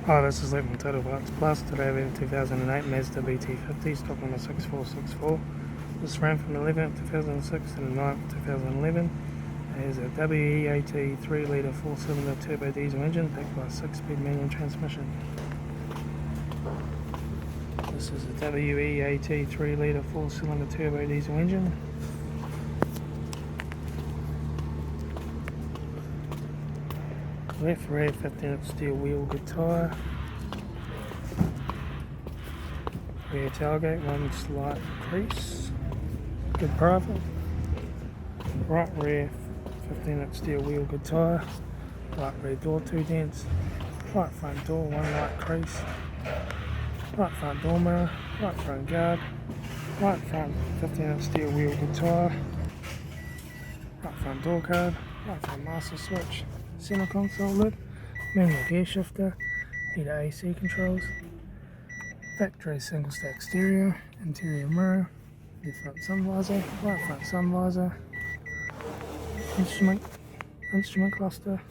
Hi, this is Luke from Total Parts Plus. Today we have a 2008 Mazda BT50, stock number 6464. This ran from the 11th 2006 to the 9th 2011. It has a WEAT 3-litre 4-cylinder turbo diesel engine backed by a 6-speed manual transmission. This is a WEAT 3-litre 4-cylinder turbo diesel engine. Left rear 15-inch steel wheel, good tyre. Rear tailgate, one slight crease, good private. Right rear 15-inch steel wheel, good tyre. Right rear door, 2 dents. Right front door, 1 light crease. Right front door mirror, right front guard. Right front 15-inch steel wheel, good tyre. Right front door card. Right front master switch. Center console lid, manual gear shifter, heater AC controls, factory single stack stereo, interior mirror, left front sun visor, right front sun visor, instrument cluster,